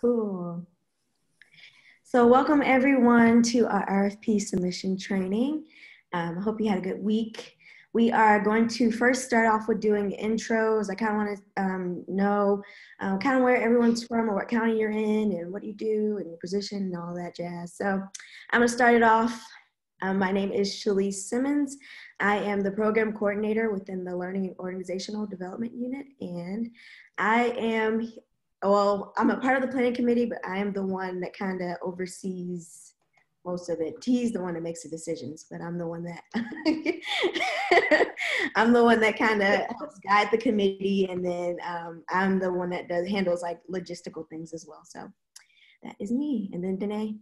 Cool. So welcome everyone to our RFP submission training. I hope you had a good week. We are going to first start off with doing intros. I kind of want to know kind of where everyone's from or what county you're in and what you do and your position and all that jazz. So I'm going to start it off. My name is Shalise Simmons. I am the program coordinator within the Learning and Organizational Development Unit, and I'm a part of the planning committee, but I am the one that kind of oversees most of it. T's the one that makes the decisions, but I'm the one that kind of helps guide the committee, and then I'm the one that handles like logistical things as well. So that is me. And then Danae.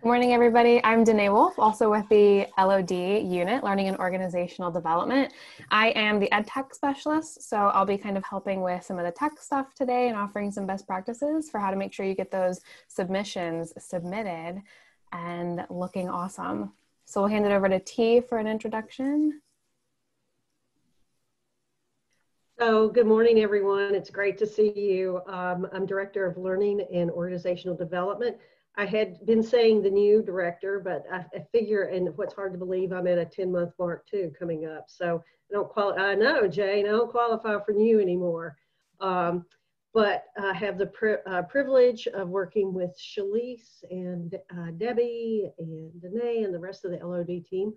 Good morning, everybody. I'm Danae Wolf, also with the LOD unit, Learning and Organizational Development. I am the ed tech specialist, so I'll be kind of helping with some of the tech stuff today and offering some best practices for how to make sure you get those submissions submitted and looking awesome. So we'll hand it over to T for an introduction. So good morning, everyone. It's great to see you. I'm Director of Learning and Organizational Development. I had been saying the new director, but I figure, and what's hard to believe, I'm at a 10-month mark too coming up. So I know, Jane, I don't qualify for new anymore. But I have the privilege of working with Shalise and Debbie and Danae and the rest of the LOD team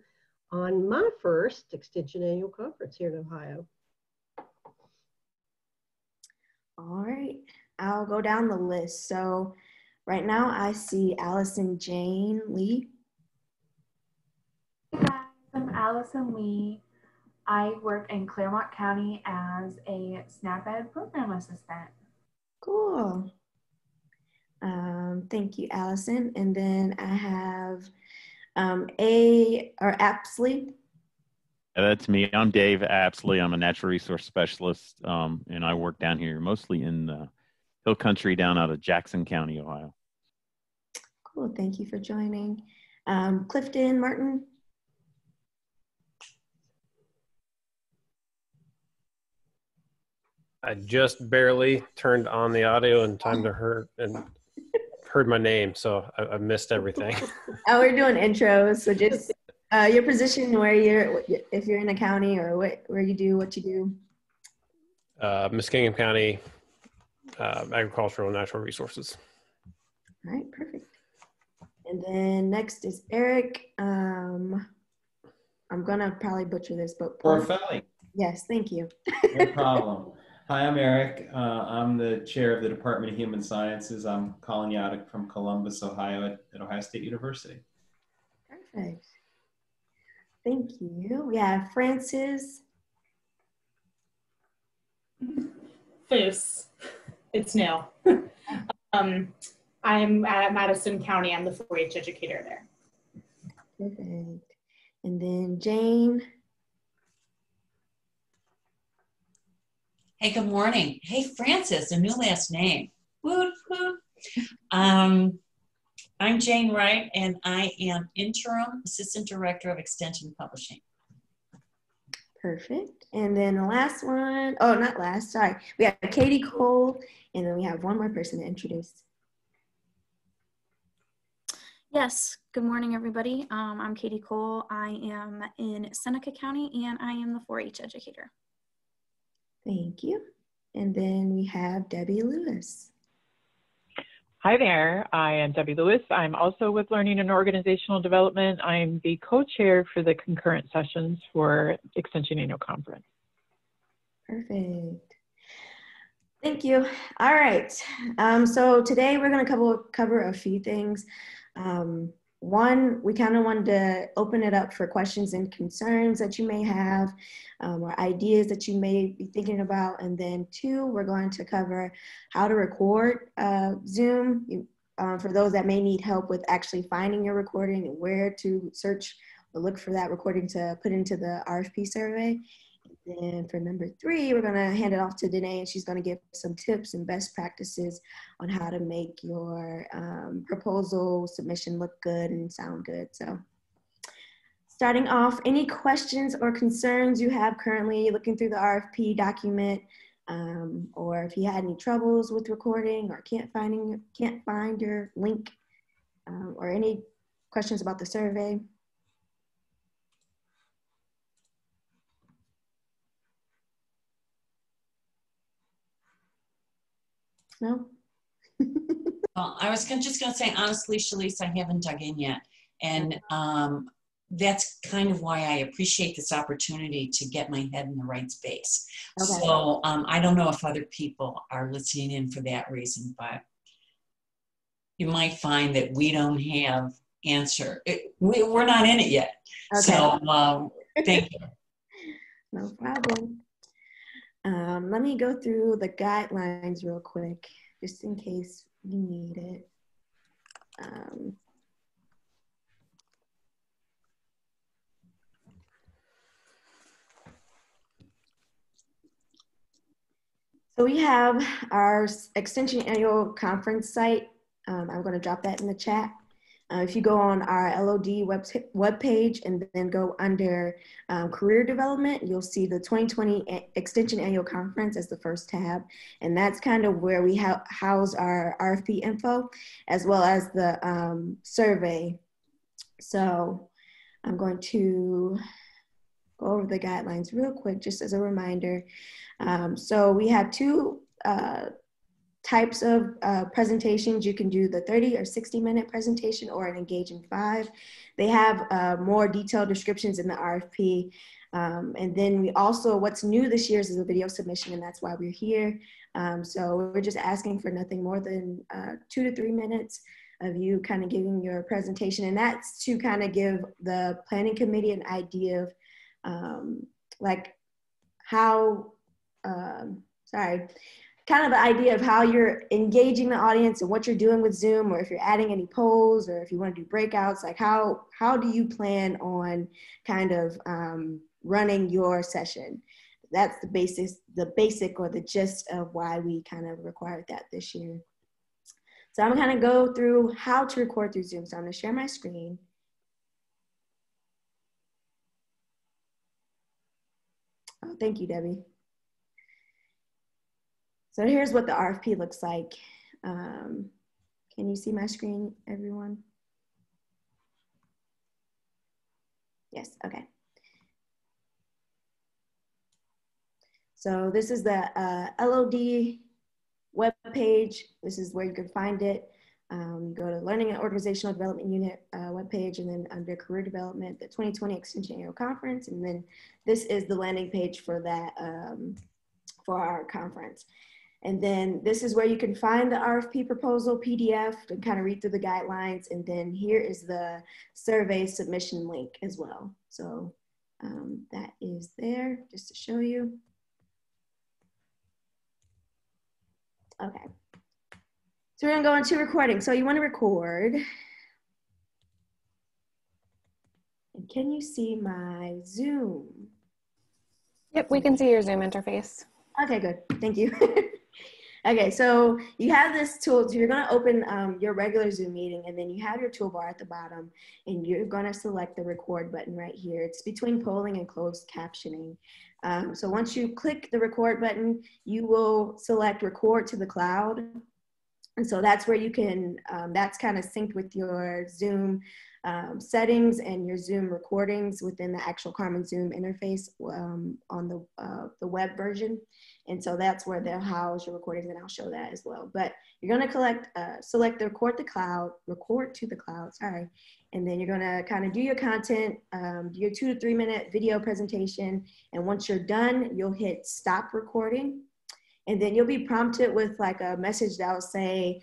on my first Extension Annual Conference here in Ohio. All right, I'll go down the list. So right now I see Allison Jane Lee. Hey guys, I'm Allison Lee. I work in Claremont County as a SNAP Ed program assistant. Cool. Thank you, Allison. And then I have Apsley. That's me. I'm Dave Apsley. I'm a natural resource specialist, and I work down here mostly in the hill country down out of Jackson County, Ohio. Cool. Thank you for joining. Clifton Martin. I just barely turned on the audio in time to heard my name, so I missed everything. Oh, we're doing intros, so just your position, if you're in the county, or where you do what you do. Muskingum County, Agricultural and Natural Resources. All right, perfect. And then next is Eric. I'm gonna probably butcher this, but Orfelli. Yes, thank you. No problem. Hi, I'm Eric. I'm the chair of the Department of Human Sciences. I'm calling you out from Columbus, Ohio at Ohio State University. Perfect. Thank you. We have Francis. Fus. It's now. I'm at Madison County. I'm the 4-H educator there. Perfect. And then Jane. Hey, good morning. Hey, Francis, a new last name. Woot, woot. I'm Jane Wright, and I am Interim Assistant Director of Extension Publishing. Perfect. And then the last one, oh, not last, sorry. We have Katie Cole, and then we have one more person to introduce. Yes, good morning, everybody. I'm Katie Cole. I am in Seneca County, and I am the 4-H educator. Thank you. And then we have Debbie Lewis. Hi there, I am Debbie Lewis. I'm also with Learning and Organizational Development. I'm the co-chair for the concurrent sessions for Extension Annual Conference. Perfect. Thank you. All right. So today we're going to cover a few things. One, we kind of wanted to open it up for questions and concerns that you may have, or ideas that you may be thinking about. And then 2, we're going to cover how to record Zoom for those that may need help with actually finding your recording and where to search or look for that recording to put into the RFP survey. And for number 3, we're going to hand it off to Danae, and she's going to give some tips and best practices on how to make your proposal submission look good and sound good. So starting off, any questions or concerns you have currently looking through the RFP document? or if you had any troubles with recording or can't find your link, or any questions about the survey. No? Well, I was just going to say, honestly, Shalise, I haven't dug in yet. And that's kind of why I appreciate this opportunity to get my head in the right space. Okay. So I don't know if other people are listening in for that reason, but you might find that we don't have answer. We're not in it yet. Okay. So thank you. No problem. Let me go through the guidelines real quick, just in case you need it. So we have our Extension Annual Conference site. I'm going to drop that in the chat. If you go on our LOD webpage and then go under Career Development, you'll see the 2020 Extension Annual Conference as the first tab. And that's kind of where we house our RFP info, as well as the survey. So I'm going to go over the guidelines real quick, just as a reminder. So we have two types of presentations. You can do the 30 or 60-minute presentation or an engaging 5. They have more detailed descriptions in the RFP. And then we also, what's new this year is a video submission, and that's why we're here. So we're just asking for nothing more than 2 to 3 minutes of you kind of giving your presentation. And that's to kind of give the planning committee an idea of like how, kind of the idea of how you're engaging the audience and what you're doing with Zoom, or if you're adding any polls, or if you want to do breakouts, like how do you plan on kind of running your session? That's the basic or the gist of why we kind of required that this year. So I'm going to go through how to record through Zoom. So I'm going to share my screen. Oh, thank you, Debbie. So here's what the RFP looks like. Can you see my screen, everyone? Yes, okay. So this is the LOD webpage. This is where you can find it. Go to Learning and Organizational Development Unit webpage, and then under Career Development, the 2020 Extension Annual Conference. And then this is the landing page for that, for our conference. And then this is where you can find the RFP proposal PDF to kind of read through the guidelines. And then here is the survey submission link as well. So that is there just to show you. Okay. So we're gonna go into recording. So you wanna record. And can you see my Zoom? Yep, we can see your Zoom interface. Okay, good, thank you. Okay, so you have this tool. So you're gonna open your regular Zoom meeting, and then you have your toolbar at the bottom, and you're gonna select the record button right here. It's between polling and closed captioning. So once you click the record button, you will select record to the cloud. And so that's where you can, that's kind of synced with your Zoom settings and your Zoom recordings within the actual Carmen Zoom interface on the web version. And so that's where they'll house your recordings, and I'll show that as well. But you're gonna select the record to the cloud, sorry. And then you're gonna kind of do your content, do your 2 to 3 minute video presentation. And once you're done, you'll hit stop recording. And then you'll be prompted with like a message that will say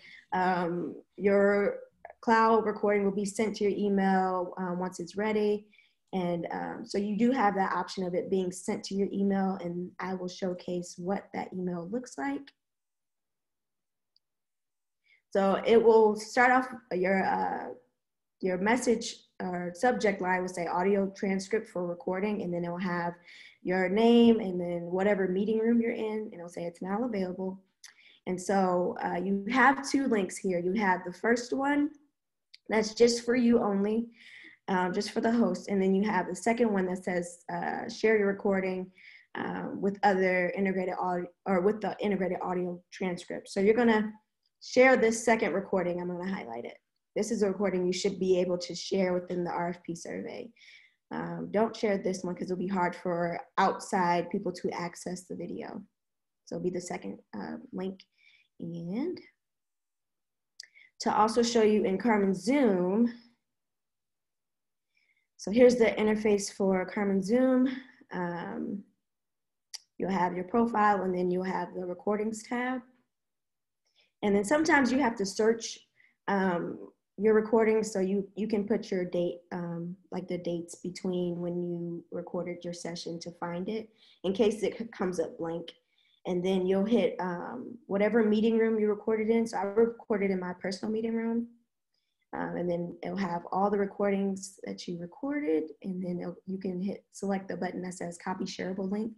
your cloud recording will be sent to your email once it's ready. And so you do have that option of it being sent to your email, and I will showcase what that email looks like. So it will start off your message or subject line will say audio transcript for recording, and then it will have your name and then whatever meeting room you're in, and it'll say it's now available. And so you have 2 links here. You have the first one that's just for you only, just for the host. And then you have the second one that says share your recording with other integrated audio or with the integrated audio transcript. So you're gonna share this second recording. I'm gonna highlight it. This is a recording you should be able to share within the RFP survey. Don't share this one because it'll be hard for outside people to access the video. So it'll be the second link. And to also show you in Carmen Zoom, so here's the interface for Carmen Zoom. You'll have your profile and then you'll have the recordings tab. And then sometimes you have to search your recordings, so you can put your date, like the dates between when you recorded your session to find it in case it comes up blank. And then you'll hit whatever meeting room you recorded in. So I recorded in my personal meeting room. And then it'll have all the recordings that you recorded. And then you can select the button that says copy shareable link.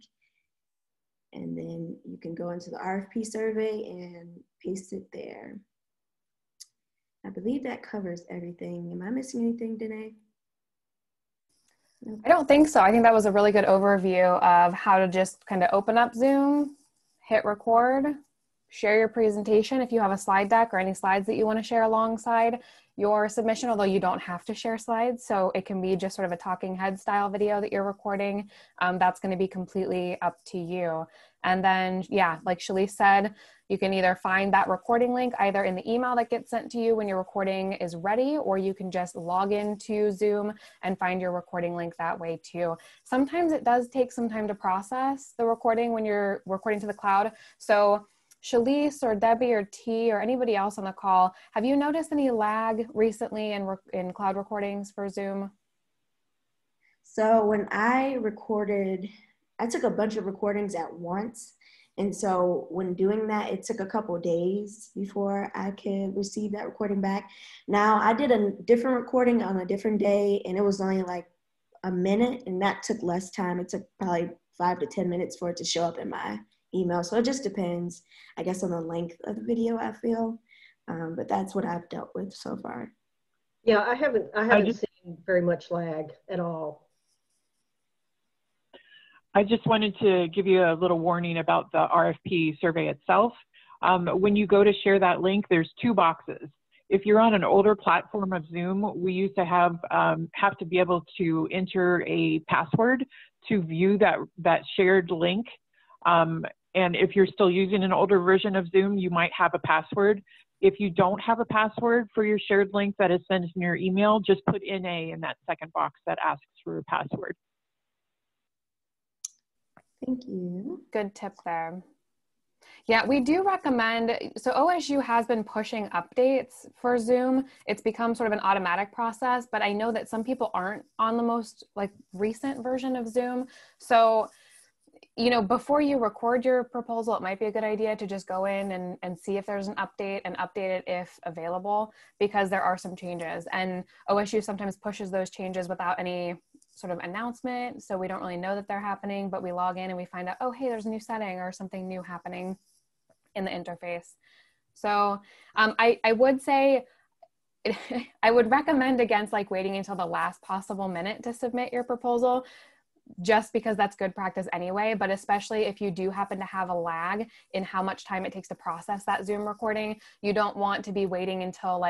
And then you can go into the RFP survey and paste it there. I believe that covers everything. Am I missing anything, Danae? I don't think so. I think that was a really good overview of how to just kind of open up Zoom, hit record, share your presentation if you have a slide deck or any slides that you want to share alongside your submission, although you don't have to share slides. So it can be just sort of a talking head style video that you're recording. That's going to be completely up to you. And then, yeah, like Shalise said, you can either find that recording link either in the email that gets sent to you when your recording is ready, or you can just log into Zoom and find your recording link that way too. Sometimes it does take some time to process the recording when you're recording to the cloud. So Shalise or Debbie or T or anybody else on the call, have you noticed any lag recently in cloud recordings for Zoom? So when I recorded, I took a bunch of recordings at once. And so when doing that, it took a couple of days before I could receive that recording back. Now I did a different recording on a different day and it was only like a minute, and that took less time. It took probably 5 to 10 minutes for it to show up in my email. So it just depends, I guess, on the length of the video, I feel. But that's what I've dealt with so far. Yeah, I haven't seen very much lag at all. I just wanted to give you a little warning about the RFP survey itself. When you go to share that link, there's 2 boxes. If you're on an older platform of Zoom, we used to have to be able to enter a password to view that shared link. And if you're still using an older version of Zoom, you might have a password. If you don't have a password for your shared link that is sent in your email, just put NA in that second box that asks for a password. Thank you. Good tip there. Yeah, we do recommend, so OSU has been pushing updates for Zoom. It's become sort of an automatic process, but I know that some people aren't on the most recent version of Zoom. So, you know, before you record your proposal, it might be a good idea to just go in and see if there's an update and update it if available, because there are some changes. And OSU sometimes pushes those changes without any sort of announcement. So we don't really know that they're happening, but we log in and we find out, oh, hey, there's a new setting or something new happening in the interface. So I would say, I would recommend against waiting until the last possible minute to submit your proposal, just because that's good practice anyway, but especially if you do happen to have a lag in how much time it takes to process that Zoom recording, you don't want to be waiting until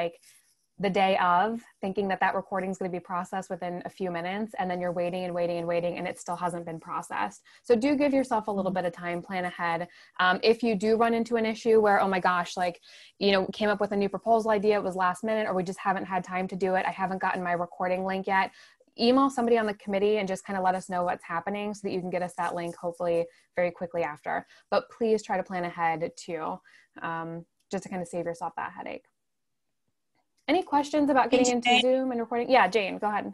the day of, thinking that recording is going to be processed within a few minutes, and then you're waiting and waiting and waiting and it still hasn't been processed. So do give yourself a little bit of time, plan ahead. If you do run into an issue where, oh my gosh, came up with a new proposal idea, it was last minute, or we just haven't had time to do it, I haven't gotten my recording link yet, email somebody on the committee and just kind of let us know what's happening so that you can get us that link hopefully very quickly after. But please try to plan ahead too, just to kind of save yourself that headache. Any questions about getting into Zoom and recording? Yeah, Jane, go ahead.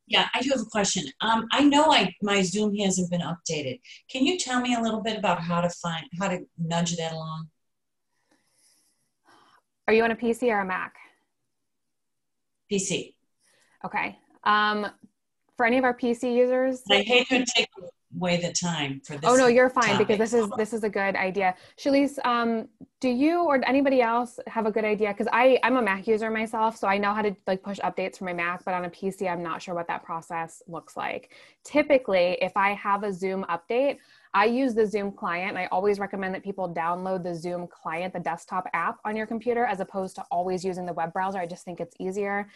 Yeah, I do have a question. I know my Zoom hasn't been updated. Can you tell me a little bit about how to nudge that along? Are you on a PC or a Mac? PC. Okay. For any of our PC users? I hate to take away the time for this. Oh no, you're fine topic. because this is a good idea. Shalise, do you or anybody else have a good idea? Because I'm a Mac user myself, so I know how to like push updates from my Mac, but on a PC, I'm not sure what that process looks like. Typically, if I have a Zoom update, I use the Zoom client, and I always recommend that people download the Zoom client, the desktop app on your computer, as opposed to always using the web browser. I just think it's easier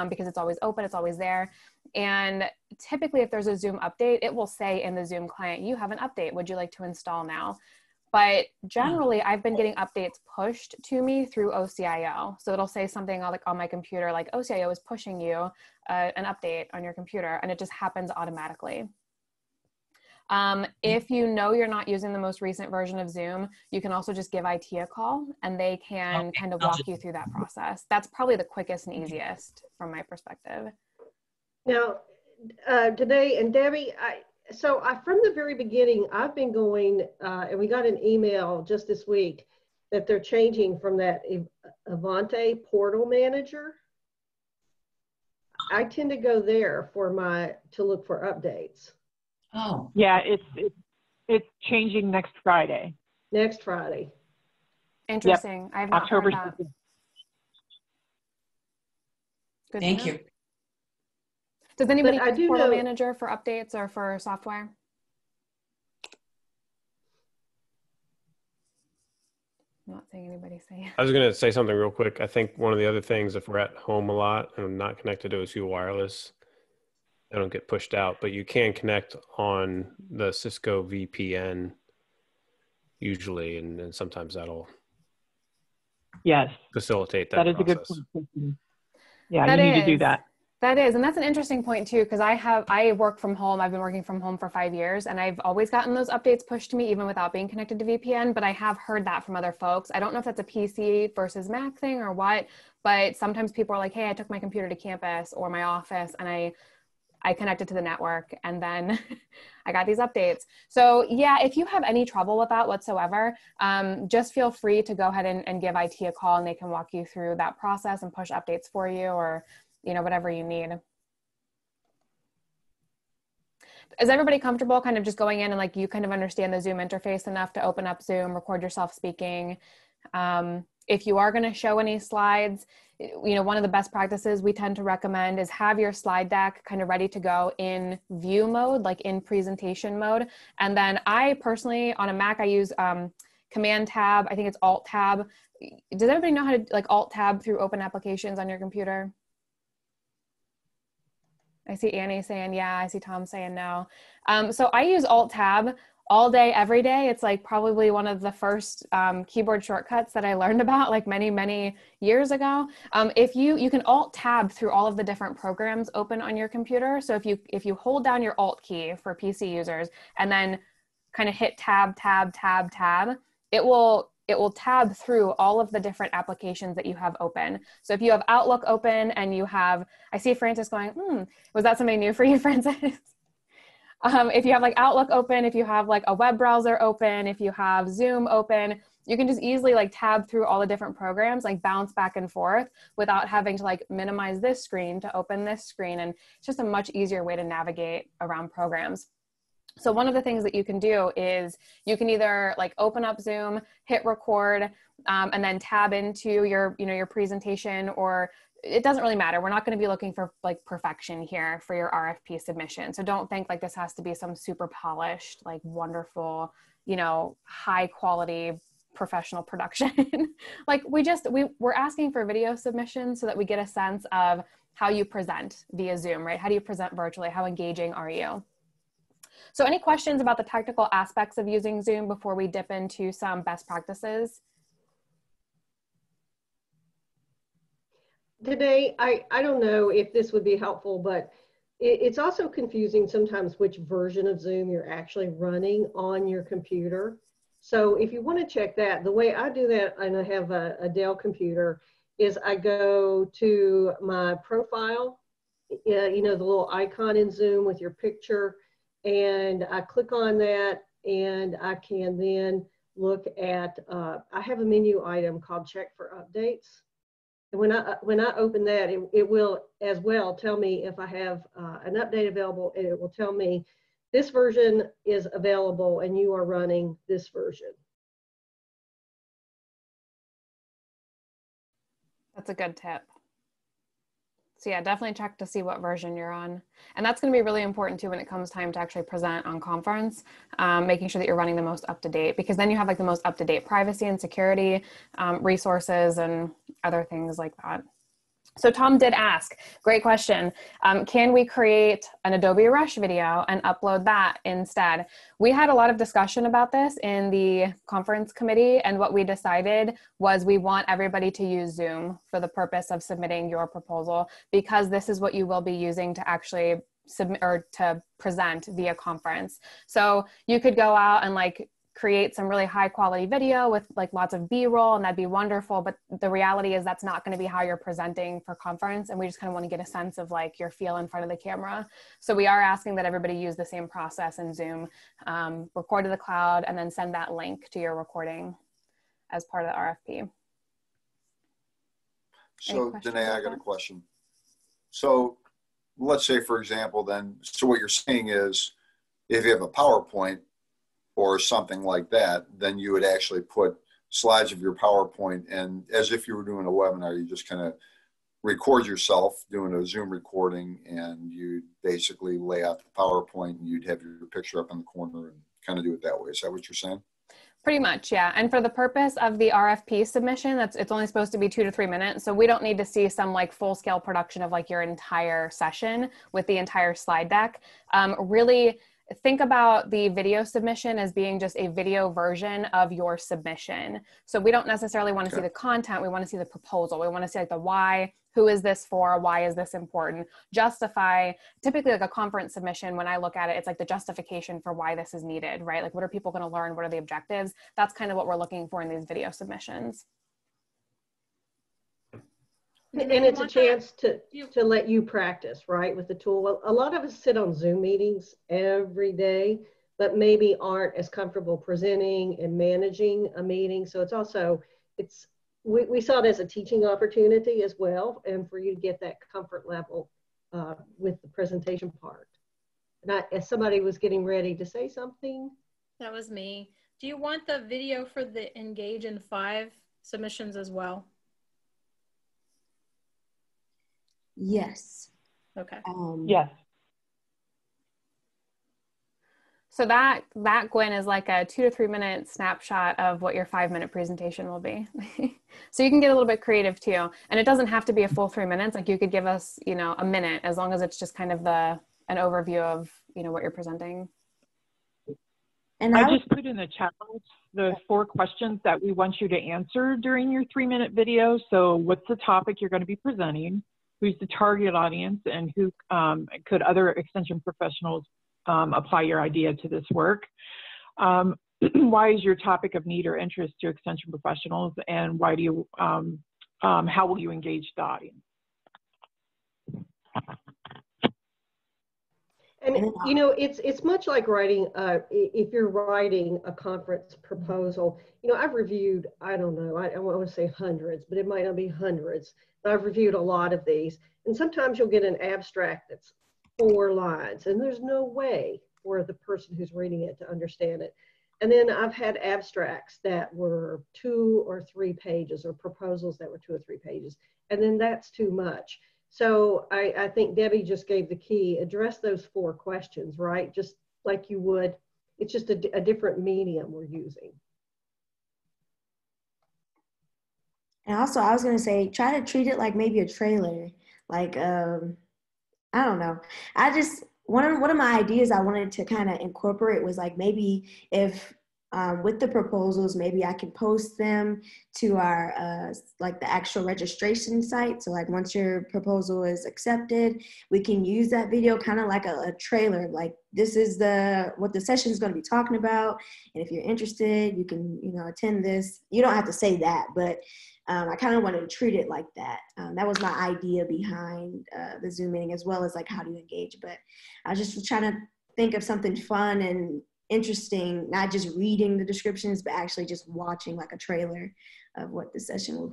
because it's always open, it's always there. And typically, if there's a Zoom update, it will say in the Zoom client, you have an update. Would you like to install now? But generally, I've been getting updates pushed to me through OCIO. So it'll say something like on my computer, like OCIO is pushing you an update on your computer, and it just happens automatically. If you know you're not using the most recent version of Zoom, you can also just give IT a call, and they can kind of walk you through that process. That's probably the quickest and easiest from my perspective. Now, Danae and Debbie, from the very beginning, I've been going, and we got an email just this week that they're changing from that Avante portal manager. I tend to go there to look for updates. Oh. Yeah, it's changing next Friday. Next Friday. Interesting. Yep. I've not October heard that. Good Thank you. Does anybody use Portal Manager for updates or for software? I'm not saying anybody say. I was going to say something real quick. I think one of the other things, if we're at home a lot and I'm not connected to OSU wireless, I don't get pushed out, but you can connect on the Cisco VPN usually, and sometimes that'll facilitate that. That is process. a good point. Yeah, you need to do that. That is, and that's an interesting point too, because I work from home. I've been working from home for 5 years, and I've always gotten those updates pushed to me even without being connected to VPN, but I have heard that from other folks. I don't know if that's a PC versus Mac thing or what, but sometimes people are like, hey, I took my computer to campus or my office and I connected to the network, and then I got these updates. So yeah, if you have any trouble with that whatsoever, just feel free to go ahead and give IT a call, and they can walk you through that process and push updates for you, or whatever you need. Is everybody comfortable kind of just going in and like you kind of understand the Zoom interface enough to open up Zoom, record yourself speaking? If you are going to show any slides, one of the best practices we tend to recommend is have your slide deck kind of ready to go in view mode, like in presentation mode. And then I personally, on a Mac, I use Command Tab. I think it's Alt Tab. Does everybody know how to like Alt Tab through open applications on your computer? I see Annie saying, yeah. I see Tom saying no. So I use Alt Tab all day, every day. It's like probably one of the first keyboard shortcuts that I learned about like many, many years ago. If you can Alt Tab through all of the different programs open on your computer. So if you hold down your Alt key for PC users and then kind of hit Tab, Tab, Tab, Tab, it will tab through all of the different applications that you have open. So if you have Outlook open and you have, I see Francis going, was that something new for you, Francis? If you have like Outlook open, if you have like a web browser open, if you have Zoom open, you can just easily like tab through all the different programs, like bounce back and forth without having to like minimize this screen to open this screen. And it's just a much easier way to navigate around programs. So one of the things that you can do is you can either like open up Zoom, hit record, and then tab into your, your presentation, or it doesn't really matter. We're not going to be looking for like perfection here for your RFP submission. So don't think like this has to be some super polished, like wonderful, high quality professional production. Like we're asking for video submissions so that we get a sense of how you present via Zoom, right? How do you present virtually? How engaging are you? So any questions about the technical aspects of using Zoom before we dip into some best practices? Today, I don't know if this would be helpful, but it's also confusing sometimes which version of Zoom you're actually running on your computer. So if you want to check that, the way I do that, and I have a Dell computer, is I go to my profile, the little icon in Zoom with your picture, and I click on that, and I can then look at, I have a menu item called Check for Updates. And when I open that, it will as well tell me if I have an update available, and it will tell me this version is available and you are running this version. That's a good tip. So yeah, definitely check to see what version you're on. And that's going to be really important too when it comes time to actually present on conference, making sure that you're running the most up-to-date, because then you have like the most up-to-date privacy and security resources and other things like that. So Tom did ask, great question. Can we create an Adobe Rush video and upload that instead? We had a lot of discussion about this in the conference committee, and what we decided was we want everybody to use Zoom for the purpose of submitting your proposal, because this is what you will be using to actually submit or to present via conference. So you could go out and like create some really high quality video with like lots of B-roll, and that'd be wonderful. But the reality is that's not going to be how you're presenting for conference. And we just kind of want to get a sense of like your feel in front of the camera. So we are asking that everybody use the same process in Zoom, record to the cloud, and then send that link to your recording as part of the RFP. So Danae, I got a question. So let's say, for example, then, so what you're saying is if you have a PowerPoint or something like that, then you would actually put slides of your PowerPoint, and as if you were doing a webinar, you just kind of record yourself doing a Zoom recording, and you basically lay out the PowerPoint and you'd have your picture up in the corner and kind of do it that way. Is that what you're saying? Pretty much, yeah. And for the purpose of the RFP submission, it's only supposed to be 2 to 3 minutes. So we don't need to see some like full scale production of like your entire session with the entire slide deck. Really, think about the video submission as being just a video version of your submission. So we don't necessarily want to see the content. We want to see the proposal. We want to see like the why, who is this for? Why is this important? Justify, typically like a conference submission, when I look at it, it's like the justification for why this is needed, right? Like what are people going to learn? What are the objectives? That's kind of what we're looking for in these video submissions. And it's a chance to let you practice, right, with the tool. Well, a lot of us sit on Zoom meetings every day, but maybe aren't as comfortable presenting and managing a meeting. So it's also, we saw it as a teaching opportunity as well, and for you to get that comfort level with the presentation part. And as somebody was getting ready to say something. That was me. Do you want the video for the Engage in 5 submissions as well? Yes. Okay. Yes. So that Gwen is like a 2 to 3 minute snapshot of what your 5-minute presentation will be. So you can get a little bit creative too. And it doesn't have to be a full 3 minutes. Like you could give us, you know, a minute, as long as it's just kind of an overview of, you know, what you're presenting. And I just put in the chat box the 4 questions that we want you to answer during your 3-minute video. So what's the topic you're going to be presenting? Who's the target audience, and who could other extension professionals apply your idea to this work? Why is your topic of need or interest to extension professionals, and why do you, how will you engage the audience? And you know, it's much like writing, if you're writing a conference proposal, you know, I've reviewed, I don't know, I want to say hundreds, but it might not be hundreds. But I've reviewed a lot of these, and sometimes you'll get an abstract that's 4 lines, and there's no way for the person who's reading it to understand it. And then I've had abstracts that were 2 or 3 pages, or proposals that were 2 or 3 pages, and then that's too much. So I think Debbie just gave the key. Address those 4 questions, right? Just like you would. It's just a different medium we're using. And also, I was going to say, try to treat it like maybe a trailer. Like, I don't know. One of my ideas I wanted to kind of incorporate was like, maybe if with the proposals, maybe I can post them to our, like the actual registration site. So like once your proposal is accepted, we can use that video kind of like a trailer. Like this is what the session is going to be talking about. And if you're interested, you can, you know, attend this. You don't have to say that, but I kind of wanted to treat it like that. That was my idea behind the Zoom meeting, as well as like how do you engage. But I just was trying to think of something fun and interesting, not just reading the descriptions, but actually just watching like a trailer of what the session will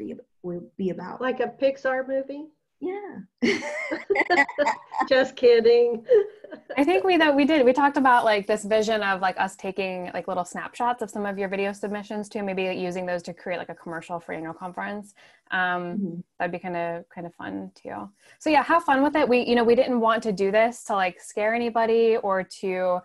be about. Like a Pixar movie? Yeah. Just kidding. I think we did. We talked about like this vision of like us taking like little snapshots of some of your video submissions too, maybe using those to create like a commercial for annual conference. That'd be kind of fun too. So yeah, have fun with it. We didn't want to do this to like scare anybody or to,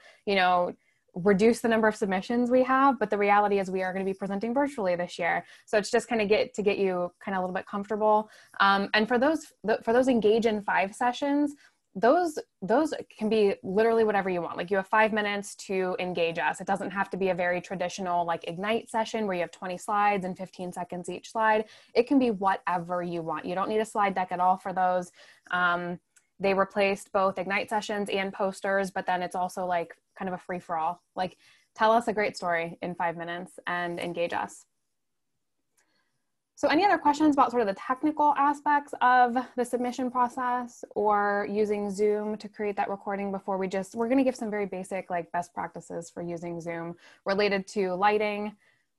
reduce the number of submissions we have, but the reality is we are going to be presenting virtually this year. So it's just kind of get you kind of a little bit comfortable. And for those Engage in 5 sessions, those can be literally whatever you want. Like you have 5 minutes to engage us. It doesn't have to be a very traditional like Ignite session where you have 20 slides and 15 seconds each slide. It can be whatever you want. You don't need a slide deck at all for those. They replaced both Ignite sessions and posters, but then it's also like kind of a free for all. Like tell us a great story in 5 minutes and engage us. So any other questions about sort of the technical aspects of the submission process or using Zoom to create that recording before we're going to give some very basic like best practices for using Zoom related to lighting,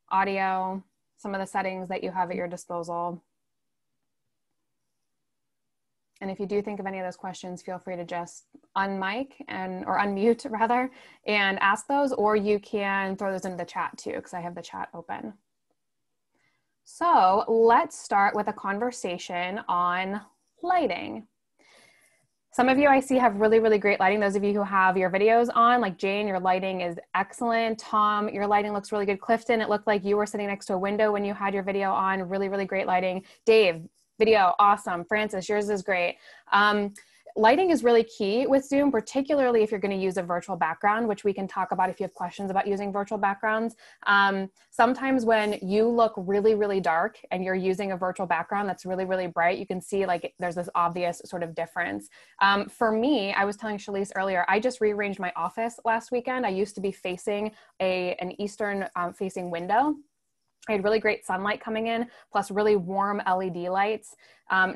audio, some of the settings that you have at your disposal. And if you do think of any of those questions, feel free to just unmic or unmute rather, and ask those, or you can throw those into the chat too, because I have the chat open. So let's start with a conversation on lighting. Some of you I see have really, really great lighting. Those of you who have your videos on, like Jane, your lighting is excellent. Tom, your lighting looks really good. Clifton, it looked like you were sitting next to a window when you had your video on. Really, really great lighting. Dave, video, awesome. Francis, yours is great. Lighting is really key with Zoom, particularly if you're going to use a virtual background, which we can talk about if you have questions about using virtual backgrounds. Sometimes when you look really, really dark and you're using a virtual background that's really, really bright, you can see like there's this obvious sort of difference. For me, I was telling Shalise earlier, I just rearranged my office last weekend. I used to be facing an eastern facing window. I had really great sunlight coming in, plus really warm LED lights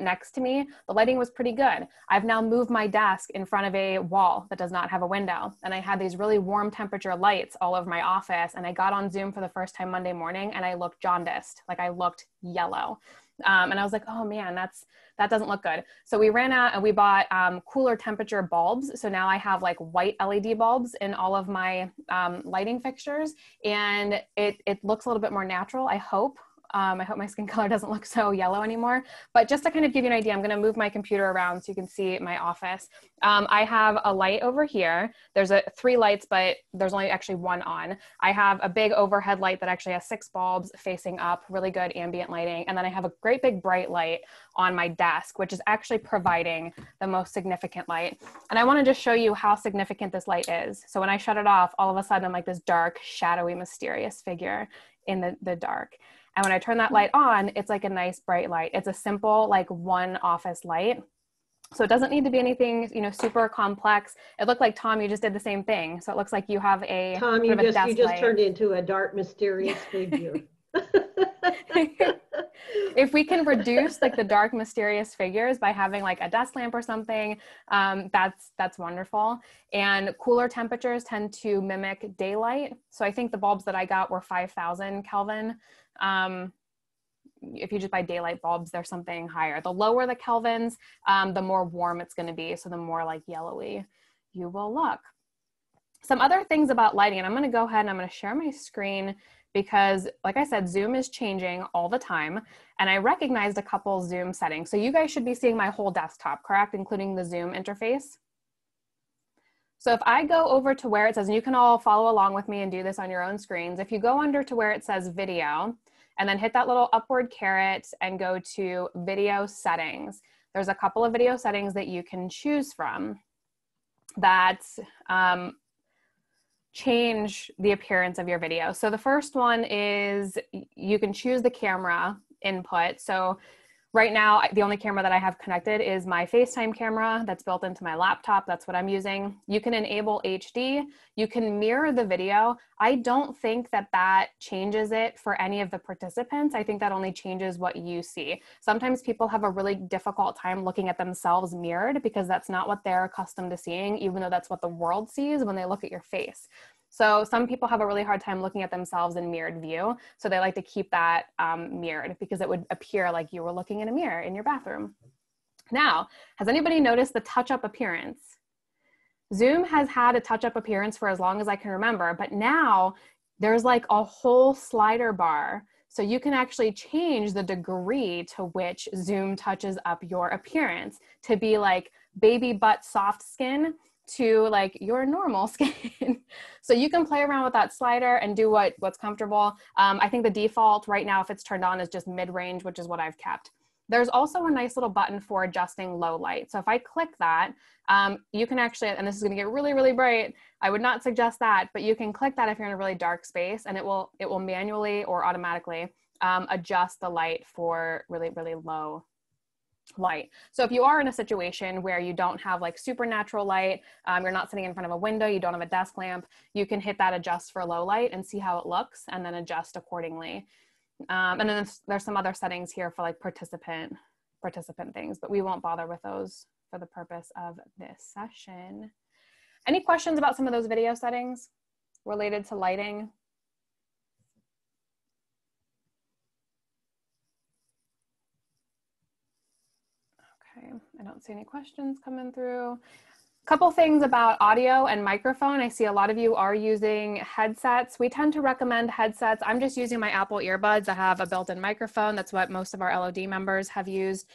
next to me. The lighting was pretty good. I've now moved my desk in front of a wall that does not have a window. And I had these really warm temperature lights all over my office. And I got on Zoom for the first time Monday morning and I looked jaundiced, like I looked yellow. And I was like, oh man, that doesn't look good. So we ran out and we bought cooler temperature bulbs. So now I have like white LED bulbs in all of my lighting fixtures, and it looks a little bit more natural, I hope. I hope my skin color doesn't look so yellow anymore. But just to kind of give you an idea, I'm going to move my computer around so you can see my office. I have a light over here. There's 3 lights, but there's only actually 1 on. I have a big overhead light that actually has 6 bulbs facing up, really good ambient lighting. And then I have a great big bright light on my desk, which is actually providing the most significant light. And I want to just show you how significant this light is. So when I shut it off, all of a sudden I'm like this dark, shadowy, mysterious figure in the dark. And when I turn that light on, it's like a nice bright light. It's a simple like 1 office light. So it doesn't need to be anything, super complex. It looked like, Tom, you just did the same thing. So it looks like you have a Tom, you just turned into a dark, mysterious figure. If we can reduce like the dark, mysterious figures by having like a desk lamp or something, that's wonderful. And cooler temperatures tend to mimic daylight. So I think the bulbs that I got were 5,000 Kelvin. If you just buy daylight bulbs, there's something higher. The lower the kelvins, the more warm it's going to be. So the more like yellowy you will look. Some other things about lighting, and I'm going to go ahead and I'm going to share my screen because like I said, Zoom is changing all the time. And I recognized a couple Zoom settings. So you guys should be seeing my whole desktop, correct? Including the Zoom interface. So if I go over to where it says, and you can all follow along with me and do this on your own screens. If you go under to where it says video, and then hit that little upward caret and go to video settings, there's a couple of video settings that you can choose from that change the appearance of your video. So the first one is you can choose the camera input. So right now, the only camera that I have connected is my FaceTime camera that's built into my laptop. That's what I'm using. You can enable HD. You can mirror the video. I don't think that changes it for any of the participants. I think that only changes what you see. Sometimes people have a really difficult time looking at themselves mirrored because that's not what they're accustomed to seeing, even though that's what the world sees when they look at your face. So some people have a really hard time looking at themselves in mirrored view. So they like to keep that mirrored because it would appear like you were looking in a mirror in your bathroom. Now, has anybody noticed the touch-up appearance? Zoom has had a touch-up appearance for as long as I can remember, but now there's like a whole slider bar. So you can actually change the degree to which Zoom touches up your appearance to be like baby butt soft skin to like your normal skin. So you can play around with that slider and do what's comfortable. I think the default right now, if it's turned on, is just mid-range, which is what I've kept. There's also a nice little button for adjusting low light. So if I click that, you can actually, and this is gonna get really, really bright, I would not suggest that, but you can click that if you're in a really dark space, and it will manually or automatically adjust the light for really, really low light. So if you are in a situation where you don't have like supernatural light, you're not sitting in front of a window, you don't have a desk lamp, you can hit that adjust for low light and see how it looks and then adjust accordingly. And then there's some other settings here for like participant things, but we won't bother with those for the purpose of this session. Any questions about some of those video settings related to lighting? Okay, I don't see any questions coming through. Couple things about audio and microphone. I see a lot of you are using headsets. We tend to recommend headsets. I'm just using my Apple earbuds that have a built-in microphone. That's what most of our LOD members have used.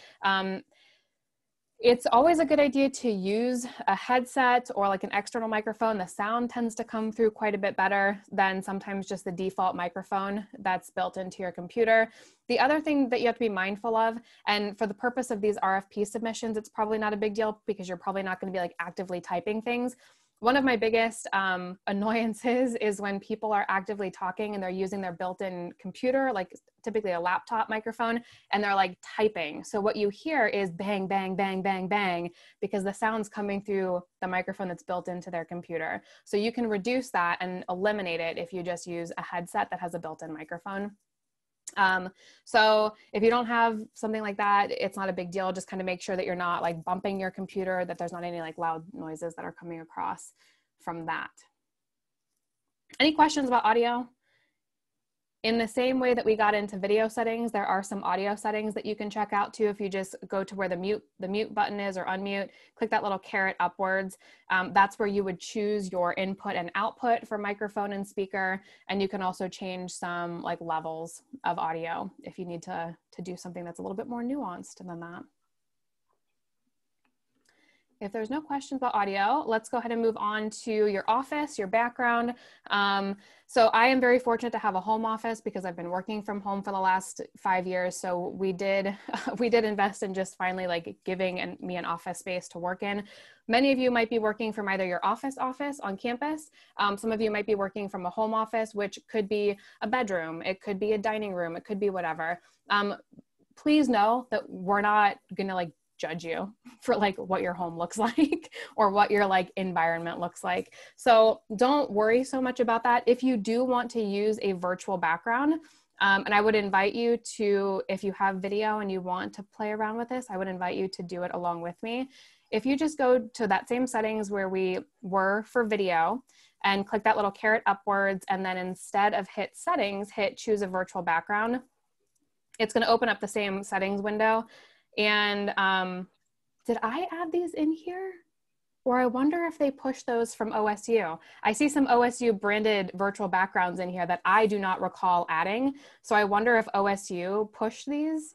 It's always a good idea to use a headset or like an external microphone. The sound tends to come through quite a bit better than sometimes just the default microphone that's built into your computer. The other thing that you have to be mindful of, and for the purpose of these RFP submissions, it's probably not a big deal because you're probably not going to be like actively typing things. One of my biggest annoyances is when people are actively talking and they're using their built-in computer, like typically a laptop microphone, and they're like typing. So what you hear is bang, bang, bang, bang, bang, because the sound's coming through the microphone that's built into their computer. So you can reduce that and eliminate it if you just use a headset that has a built-in microphone. So if you don't have something like that, it's not a big deal. Just kind of make sure that you're not like bumping your computer, that there's not any like loud noises that are coming across from that. Any questions about audio? In the same way that we got into video settings, there are some audio settings that you can check out too. If you just go to where the mute button is or unmute, click that little caret upwards. That's where you would choose your input and output for microphone and speaker. And you can also change some like levels of audio if you need to do something that's a little bit more nuanced than that. If there's no questions about audio, let's go ahead and move on to your office, your background. So I am very fortunate to have a home office because I've been working from home for the last 5 years. So we did invest in just finally like giving me an office space to work in. Many of you might be working from either your office on campus. Some of you might be working from a home office, which could be a bedroom. It could be a dining room. It could be whatever. Please know that we're not gonna like judge you for like what your home looks like or what your like environment looks like. So don't worry so much about that. If you do want to use a virtual background, and I would invite you to, if you have video and you want to play around with this, I would invite you to do it along with me. If you just go to that same settings where we were for video and click that little caret upwards, and then instead of hit settings, hit choose a virtual background, it's going to open up the same settings window. And did I add these in here? Or I wonder if they push those from OSU. I see some OSU branded virtual backgrounds in here that I do not recall adding. So I wonder if OSU pushed these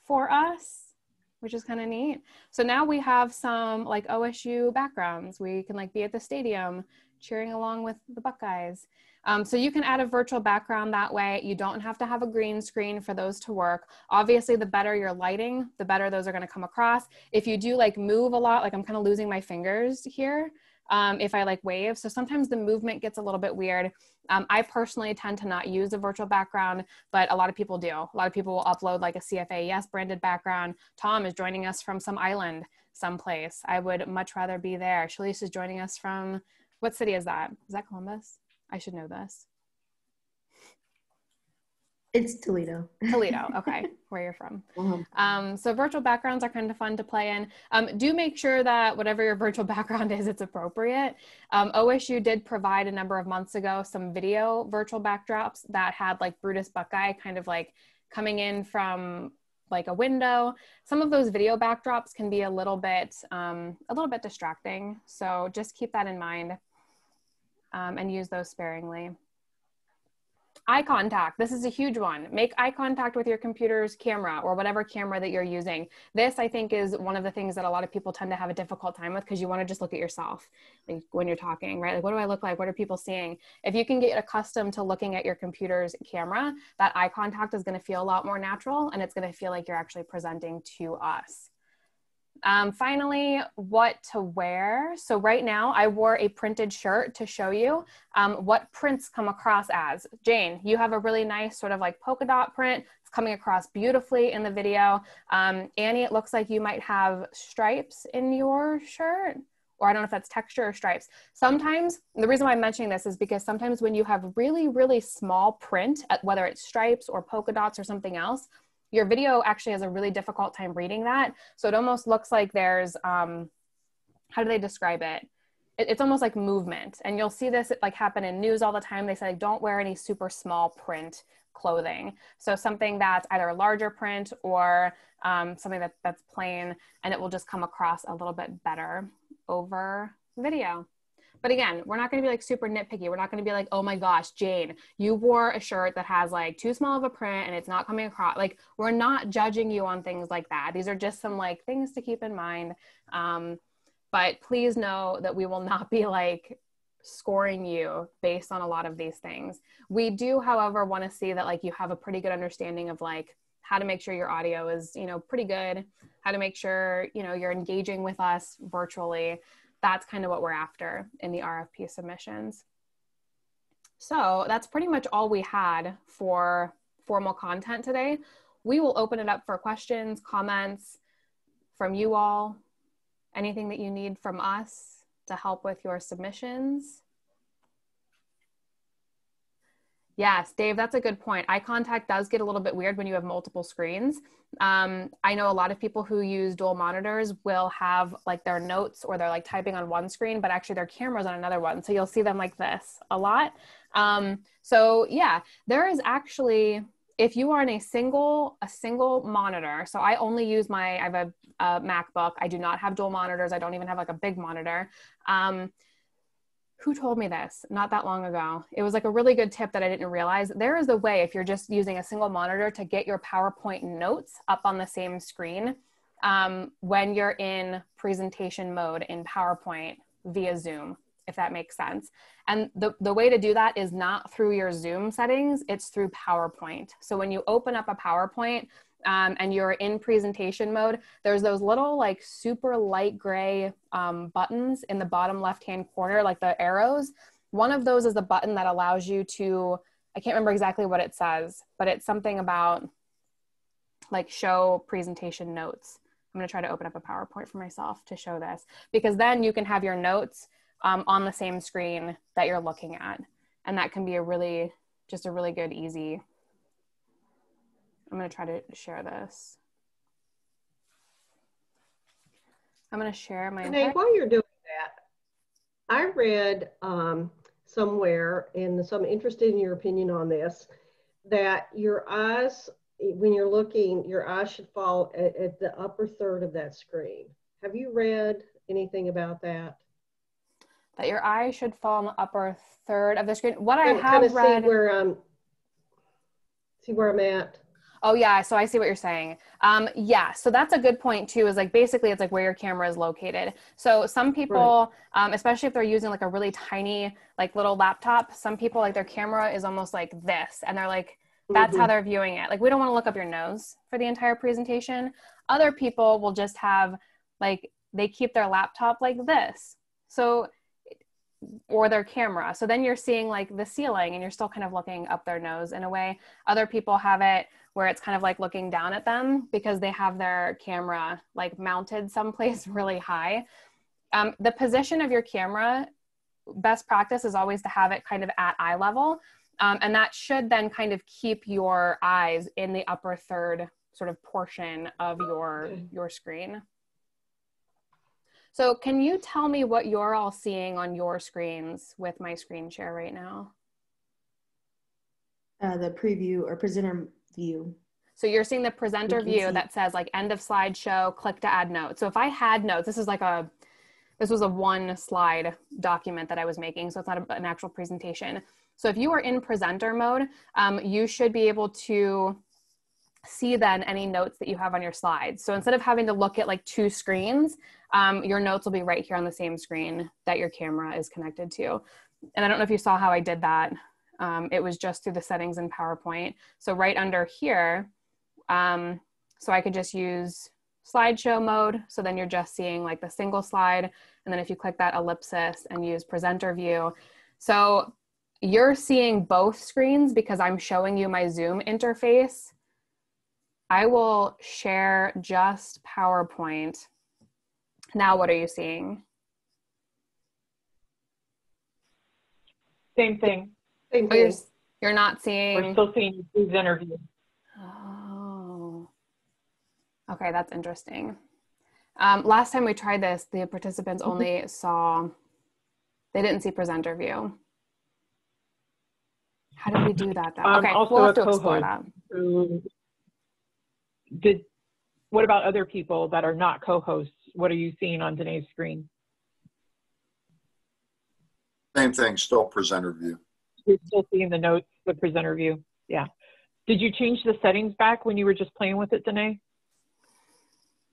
for us, which is kind of neat. So now we have some like OSU backgrounds. We can like be at the stadium cheering along with the Buckeyes. So you can add a virtual background that way. You don't have to have a green screen for those to work. Obviously, the better your lighting, the better those are going to come across. If you do like move a lot, like I'm kind of losing my fingers here, if I like wave. So sometimes the movement gets a little bit weird. I personally tend to not use a virtual background, but a lot of people do. A lot of people will upload like a CFAES branded background. Tom is joining us from some island someplace. I would much rather be there. Shalise is joining us from, what city is that? Is that Columbus? I should know this. It's Toledo. Toledo, okay, where you're from. So virtual backgrounds are kind of fun to play in. Do make sure that whatever your virtual background is, it's appropriate. OSU did provide a number of months ago some video virtual backdrops that had like Brutus Buckeye kind of like coming in from like a window. Some of those video backdrops can be a little bit distracting. So just keep that in mind and use those sparingly. Eye contact. This is a huge one. Make eye contact with your computer's camera or whatever camera that you're using. This, I think, is one of the things that a lot of people tend to have a difficult time with because you want to just look at yourself like, when you're talking, right? Like, what do I look like? What are people seeing? If you can get accustomed to looking at your computer's camera, that eye contact is going to feel a lot more natural and it's going to feel like you're actually presenting to us. Finally, what to wear. So right now I wore a printed shirt to show you what prints come across as. Jane, you have a really nice sort of like polka dot print. It's coming across beautifully in the video. Annie, it looks like you might have stripes in your shirt, or I don't know if that's texture or stripes. Sometimes, the reason why I'm mentioning this is because sometimes when you have really, really small print, whether it's stripes or polka dots or something else, your video actually has a really difficult time reading that. So it almost looks like there's, how do they describe it? It's almost like movement. And you'll see this like happen in news all the time. They say, like, don't wear any super small print clothing. So something that's either a larger print or something that's plain, and it will just come across a little bit better over video. But again, we're not going to be like super nitpicky. We're not going to be like, oh my gosh, Jane, you wore a shirt that has like too small of a print and it's not coming across. Like, we're not judging you on things like that. These are just some like things to keep in mind. But please know that we will not be like scoring you based on a lot of these things. We do, however, want to see that like you have a pretty good understanding of like how to make sure your audio is, you know, pretty good, how to make sure, you know, you're engaging with us virtually. That's kind of what we're after in the RFP submissions. So that's pretty much all we had for formal content today. We will open it up for questions, comments from you all, anything that you need from us to help with your submissions. Yes, Dave, that's a good point. Eye contact does get a little bit weird when you have multiple screens. I know a lot of people who use dual monitors will have like their notes or they're like typing on one screen, but actually their camera's on another one. So you'll see them like this a lot. So yeah, there is actually, if you are in a single monitor, so I only use I have a MacBook. I do not have dual monitors. I don't even have like a big monitor. Who told me this not that long ago? It was like a really good tip that I didn't realize. There is a way, if you're just using a single monitor, to get your PowerPoint notes up on the same screen when you're in presentation mode in PowerPoint via Zoom, if that makes sense. And the way to do that is not through your Zoom settings, it's through PowerPoint. So when you open up a PowerPoint and you're in presentation mode, there's those little like super light gray buttons in the bottom left-hand corner, like the arrows. One of those is a button that allows you to, I can't remember exactly what it says, but it's something about like show presentation notes. I'm gonna try to open up a PowerPoint for myself to show this, because then you can have your notes on the same screen that you're looking at. And that can be just a really good, easy. I'm going to try to share this. I'm going to share my. Danae, while you're doing that, I read somewhere, and so I'm interested in your opinion on this, that your eyes, when you're looking, your eyes should fall at the upper third of that screen. Have you read anything about that? That your eye should fall on the upper third of the screen. What I have read. See where I'm at. Oh yeah, so I see what you're saying. Yeah, so that's a good point too, is like basically it's like where your camera is located. So some people, right. Especially if they're using like a really tiny like little laptop, some people like their camera is almost like this and they're like, that's how they're viewing it. Like we don't want to look up your nose for the entire presentation. Other people will just have like, they keep their laptop like this. So, or their camera. So then you're seeing like the ceiling and you're still kind of looking up their nose in a way. Other people have it where it's kind of like looking down at them because they have their camera like mounted someplace really high. The position of your camera, best practice is always to have it kind of at eye level. And that should then kind of keep your eyes in the upper third sort of portion of your screen. So can you tell me what you're all seeing on your screens with my screen share right now? The preview or presenter view. So you're seeing the presenter view that says like end of slideshow, click to add notes. So if I had notes, this was a one slide document that I was making, so it's not an actual presentation. So if you are in presenter mode, you should be able to see then any notes that you have on your slides. So instead of having to look at like two screens, your notes will be right here on the same screen that your camera is connected to. And I don't know if you saw how I did that. It was just through the settings in PowerPoint. So right under here, so I could just use slideshow mode. So then you're just seeing like the single slide. And then if you click that ellipsis and use presenter view, so you're seeing both screens because I'm showing you my Zoom interface. I will share just PowerPoint. Now what are you seeing? Same thing. Same thing. You're not seeing. We're still seeing his interview. Oh. Okay, that's interesting. Last time we tried this, the participants only they didn't see presenter view. How did we do that though? Okay, also we'll have to a explore co-host that. What about other people that are not co-hosts? What are you seeing on Danae's screen? Same thing, still presenter view. You're still seeing the notes, the presenter view. Yeah. Did you change the settings back when you were just playing with it, Danae?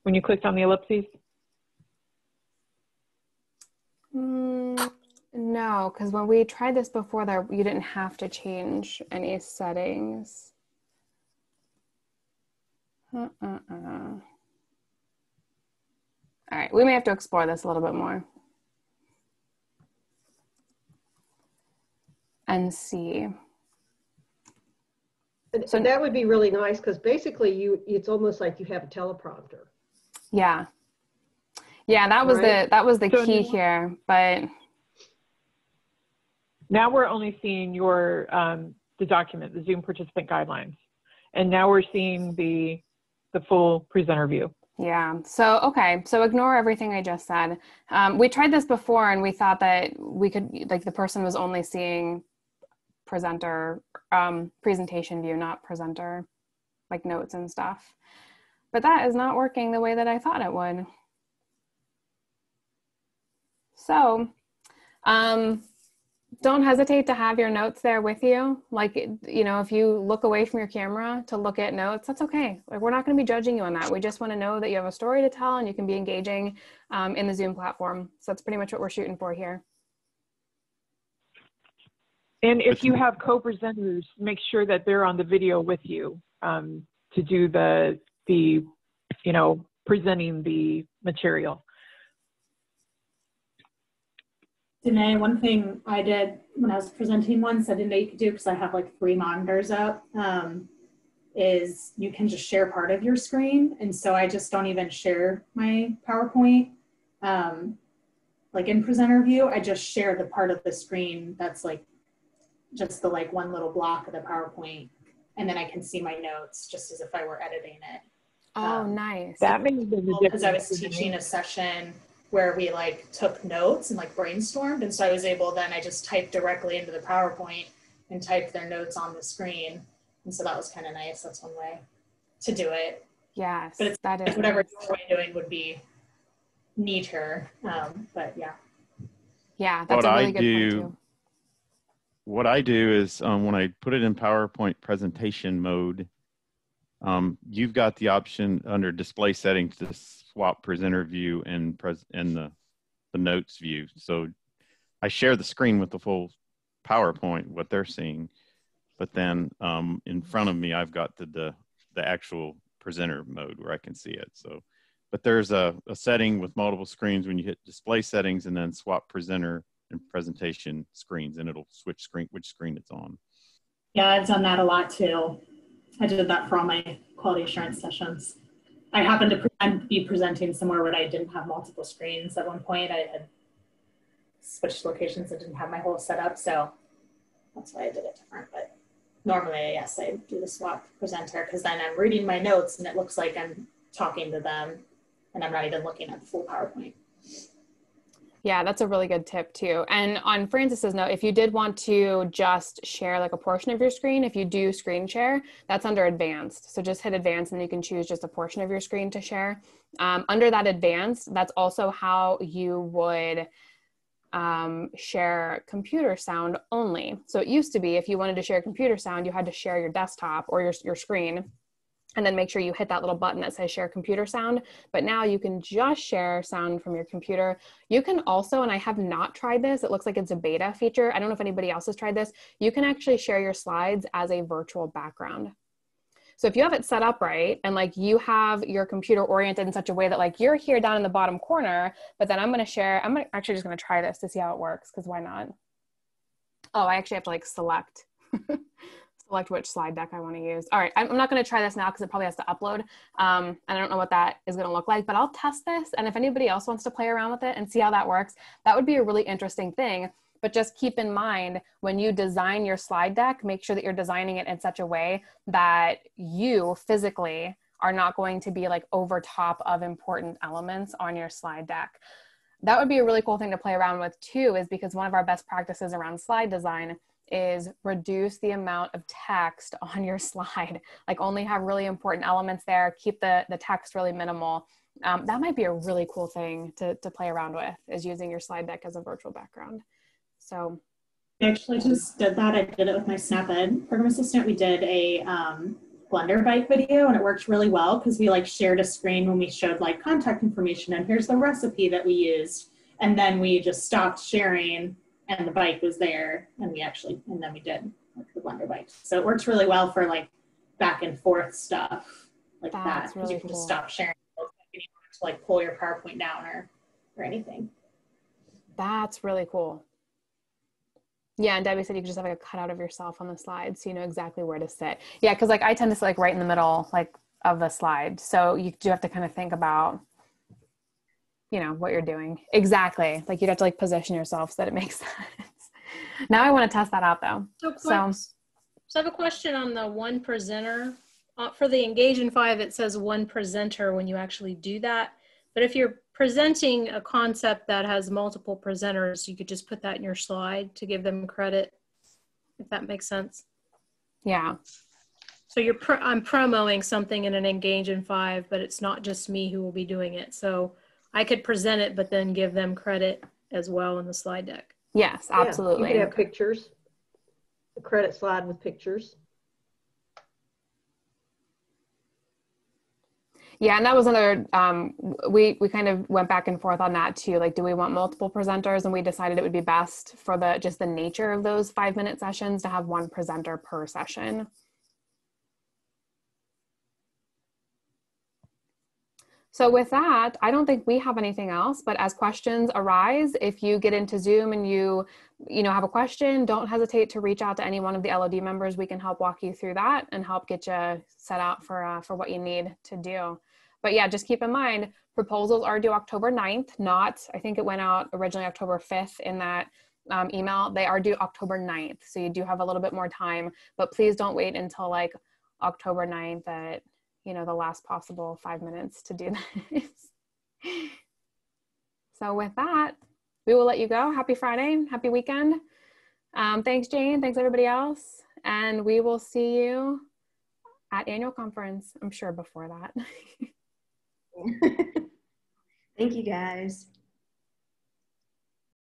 When you clicked on the ellipses? No, because when we tried this before, you didn't have to change any settings. All right, we may have to explore this a little bit more and see. So that would be really nice because basically it's almost like you have a teleprompter. Yeah. Yeah, that was the key here, but now we're only seeing your the document, the Zoom participant guidelines. And now we're seeing the full presenter view. Yeah. So, okay. So ignore everything I just said. We tried this before and we thought that we could, like the person was only seeing presenter, presentation view, not presenter, like notes and stuff. But that is not working the way that I thought it would. So, don't hesitate to have your notes there with you. Like, you know, if you look away from your camera to look at notes, that's okay. Like, we're not going to be judging you on that. We just want to know that you have a story to tell and you can be engaging in the Zoom platform. So that's pretty much what we're shooting for here. And if you have co-presenters, make sure that they're on the video with you to do the you know, presenting the material. Danae, one thing I did when I was presenting once I didn't know you could do because I have like 3 monitors up, is you can just share part of your screen. And so I just don't even share my PowerPoint. Like in presenter view, I just share the part of the screen that's like just the like one little block of the PowerPoint. And then I can see my notes just as if I were editing it. Oh, nice. That makes a difference. Because I was teaching a session where we like took notes and like brainstormed. And so I was able, then I just typed directly into the PowerPoint and typed their notes on the screen. And so that was kind of nice. That's one way to do it. Yes, but it's, that is whatever nice. you're doing would be neater. But yeah. Yeah, that's a really good point too. What I do is when I put it in PowerPoint presentation mode, you've got the option under display settings to swap presenter view and the notes view. So I share the screen with the full PowerPoint, what they're seeing, but then in front of me, I've got the actual presenter mode where I can see it. So, but there's a setting with multiple screens when you hit display settings and then swap presenter and presentation screens, and it'll switch which screen it's on. Yeah, I've done that a lot too. I did that for all my quality assurance sessions. I happened to be presenting somewhere where I didn't have multiple screens. At one point, I had switched locations and didn't have my whole setup, so that's why I did it different. But normally, yes, I do the swap presenter because then I'm reading my notes and it looks like I'm talking to them and I'm not even looking at the full PowerPoint. Yeah, that's a really good tip too. And on Francis's note, if you did want to just share like a portion of your screen, if you do screen share, that's under advanced. So just hit advanced and you can choose just a portion of your screen to share. Under that advanced, that's also how you would share computer sound only. So it used to be if you wanted to share computer sound, you had to share your desktop or your screen, and then make sure you hit that little button that says share computer sound. But now you can just share sound from your computer. You can also, and I have not tried this, it looks like it's a beta feature. I don't know if anybody else has tried this. You can actually share your slides as a virtual background. So if you have it set up right, and like you have your computer oriented in such a way that like you're here down in the bottom corner, but then I'm actually just gonna try this to see how it works, because why not? Oh, I actually have to like select which slide deck I want to use. All right, I'm not going to try this now because it probably has to upload. And I don't know what that is going to look like, but I'll test this. And if anybody else wants to play around with it and see how that works, that would be a really interesting thing. But just keep in mind, when you design your slide deck, make sure that you're designing it in such a way that you physically are not going to be like over top of important elements on your slide deck. That would be a really cool thing to play around with too, is because one of our best practices around slide design is reduce the amount of text on your slide. Like only have really important elements there, keep the text really minimal. That might be a really cool thing to play around with, is using your slide deck as a virtual background. So I actually just did that. I did it with my SnapEd program assistant. We did a Blender bike video, and it worked really well because we like shared a screen when we showed like contact information and here's the recipe that we used. And then we just stopped sharing and the bike was there, and then we did like the Blender bike. So it works really well for like back and forth stuff like that, because you can just stop sharing if you want to like pull your PowerPoint down or anything. That's really cool. Yeah, and Debbie said you could just have like a cutout of yourself on the slide so you know exactly where to sit. Yeah, because like I tend to sit like right in the middle like of the slide. So you do have to kind of think about, you know, what you're doing. Exactly. Like you'd have to like position yourself so that it makes sense. Now I want to test that out though. So I have a question on the one presenter. For the Engage in 5, it says one presenter when you actually do that. But if you're presenting a concept that has multiple presenters, you could just put that in your slide to give them credit, if that makes sense. Yeah. So I'm promoting something in an Engage in 5, but it's not just me who will be doing it. So I could present it, but then give them credit as well in the slide deck. Yes, absolutely. Yeah, you could have pictures, a credit slide with pictures. Yeah, and that was another, we kind of went back and forth on that too. Like, do we want multiple presenters? And we decided it would be best for just the nature of those 5-minute sessions to have one presenter per session. So with that, I don't think we have anything else, but as questions arise, if you get into Zoom and you have a question, don't hesitate to reach out to any one of the LOD members. We can help walk you through that and help get you set out for what you need to do. But yeah, just keep in mind, proposals are due October 9th, not, I think it went out originally October 5th in that email. They are due October 9th. So you do have a little bit more time, but please don't wait until like October 9th at, the last possible 5 minutes to do this. So with that, we will let you go. Happy Friday, happy weekend. Thanks, Jane. Thanks, everybody else. And we will see you at annual conference, I'm sure before that. Thank you, guys.